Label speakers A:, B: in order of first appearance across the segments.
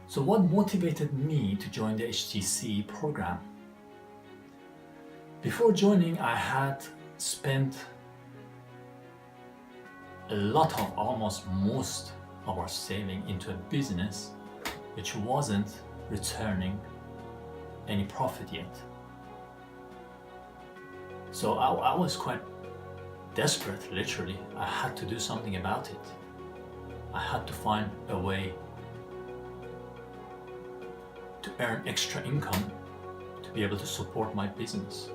A: So what motivated me to join the HTC program? Before joining, I had spent a lot of, almost most of our saving into a business which wasn't returning any profit yet. So I was quite desperate, literally. I had to do something about it. I had to find a way to earn extra income to be able to support my business.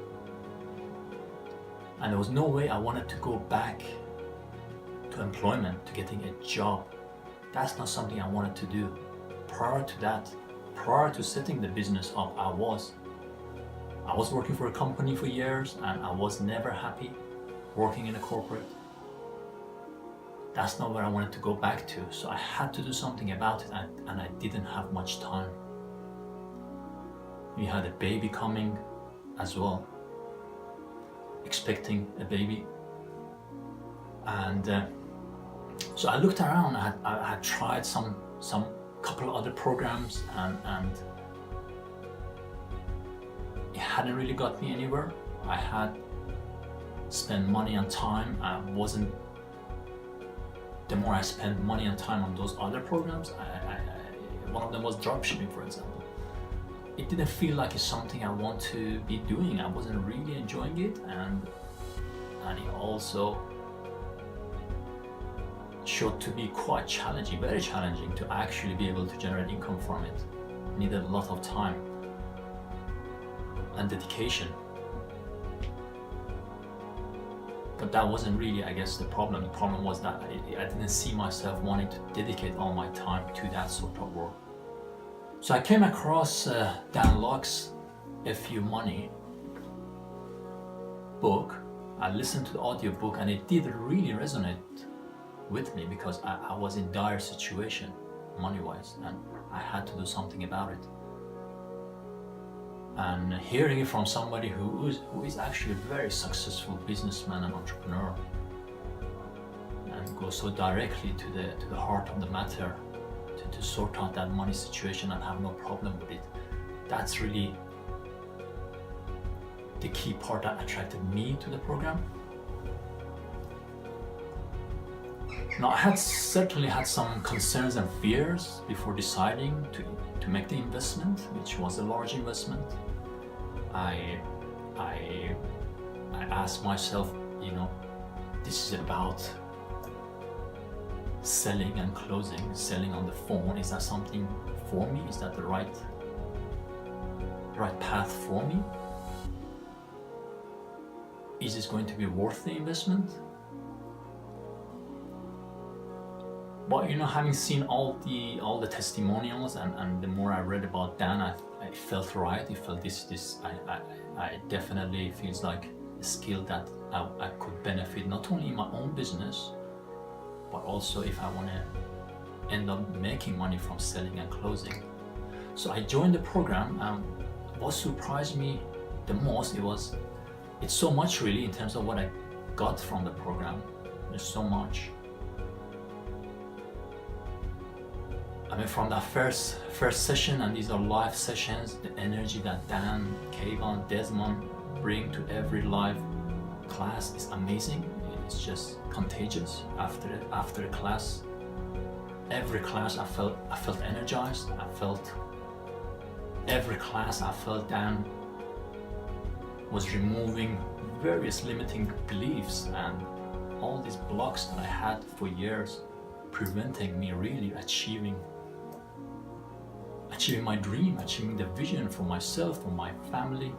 A: And there was no way I wanted to go back to employment, to getting a job. That's not something I wanted to do. Prior to that, prior to setting the business up, I was working for a company for years and I was never happy working in a corporate. That's not where I wanted to go back to. So I had to do something about it, and I didn't have much time. We had a baby coming as well, expecting a baby. And so I looked around. I had tried some couple of other programs, and it hadn't really got me anywhere. I had spent money and time. The more I spent money and time on those other programs, one of them was dropshipping, for example. It didn't feel like it's something I want to be doing. I wasn't really enjoying it, and it also showed to be quite challenging, very challenging to actually be able to generate income from it. It needed a lot of time and dedication. But that wasn't really, I guess, the problem. The problem was that I didn't see myself wanting to dedicate all my time to that sort of work. So I came across Dan Locke's If You Money book. I listened to the audiobook and it did really resonate with me because I was in dire situation money-wise and I had to do something about it. And hearing it from somebody who is actually a very successful businessman and entrepreneur and goes so directly to the heart of the matter to sort out that money situation and have no problem with it, that's really the key part that attracted me to the program. Now, I had certainly had some concerns and fears before deciding to make the investment, which was a large investment. I asked myself, this is about selling and closing, selling on the phone. Is that something for me? Is that the right path for me? Is this going to be worth the investment? But having seen all the testimonials and the more I read about Dan, I felt right. I felt this I definitely feels like a skill that I could benefit not only in my own business, but also if I want to end up making money from selling and closing. So I joined the program, and what surprised me the most, it's so much really in terms of what I got from the program. There's so much. I mean, from that first session, and these are live sessions, the energy that Dan, Kayvon, Desmond bring to every live class is amazing. It's just contagious. After a class, every class I felt energized. Every class I felt Dan was removing various limiting beliefs and all these blocks that I had for years, preventing me really achieving my dream, achieving the vision for myself, for my family,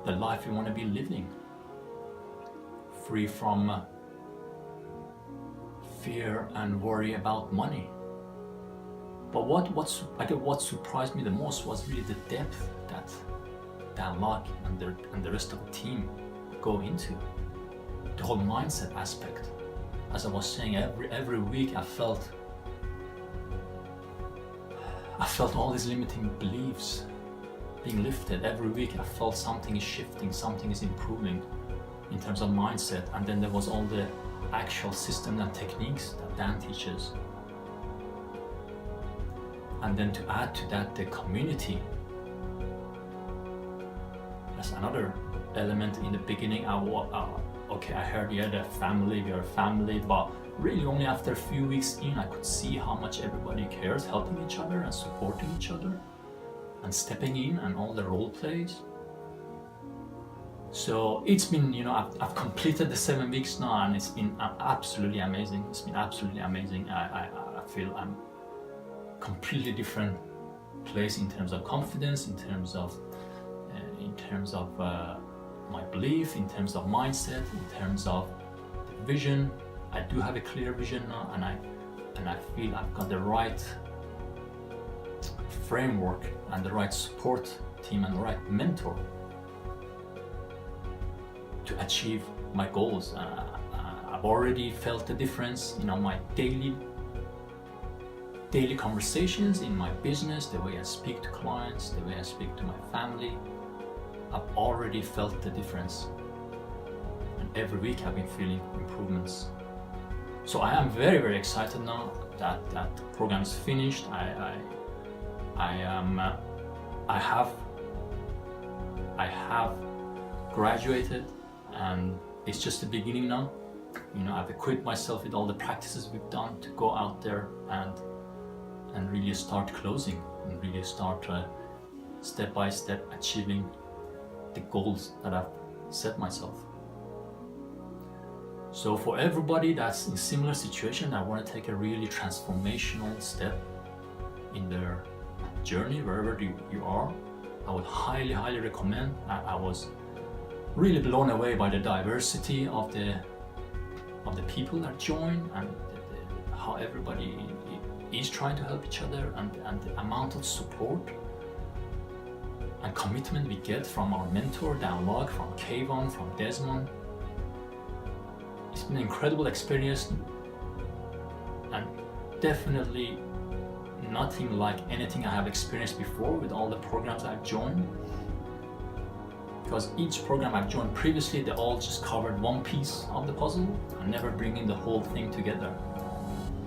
A: the life we want to be living, free from fear and worry about money. But what surprised me the most was really the depth that Dan Locke and the rest of the team go into, the whole mindset aspect. As I was saying, every week I felt all these limiting beliefs being lifted. Every week I felt something is shifting, something is improving in terms of mindset. And then there was all the actual systems and techniques that Dan teaches. And then to add to that the community. That's another element. In the beginning, okay, I heard, yeah, the family, we are a family, but really only after a few weeks in, I could see how much everybody cares, helping each other and supporting each other and stepping in, and all the role plays. So it's been, I've completed the 7 weeks now, and it's been absolutely amazing. It's been absolutely amazing. I feel I'm completely different place in terms of confidence, in terms of my belief, in terms of mindset, in terms of vision. I do have a clear vision now, and I feel I've got the right framework and the right support team and the right mentor to achieve my goals. I've already felt the difference in my daily conversations, in my business, the way I speak to clients, the way I speak to my family. I've already felt the difference, and every week I've been feeling improvements. So I am very, very excited now that the program is finished. I have graduated, and it's just the beginning now. I've equipped myself with all the practices we've done to go out there and really start closing, and really start step by step achieving the goals that I've set myself. So for everybody that's in similar situation, that want to take a really transformational step in their journey, wherever you are, I would highly, highly recommend. I was really blown away by the diversity of the people that join, and how everybody is trying to help each other, and the amount of support and commitment we get from our mentor, Dan Locke, from Kayvon, from Desmond. It's been an incredible experience, and definitely nothing like anything I have experienced before with all the programs I've joined. Because each program I've joined previously, they all just covered one piece of the puzzle and never bringing the whole thing together.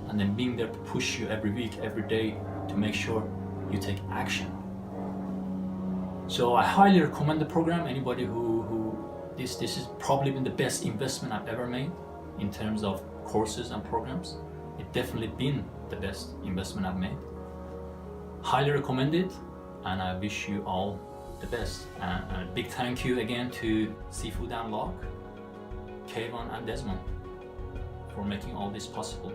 A: And then being there to push you every week, every day, to make sure you take action. So I highly recommend the program. Anybody who this has probably been the best investment I've ever made in terms of courses and programs. It's definitely been the best investment I've made. Highly recommend it, and I wish you all the best. And a big thank you again to Seafood and Locke, Kayvon and Desmond for making all this possible.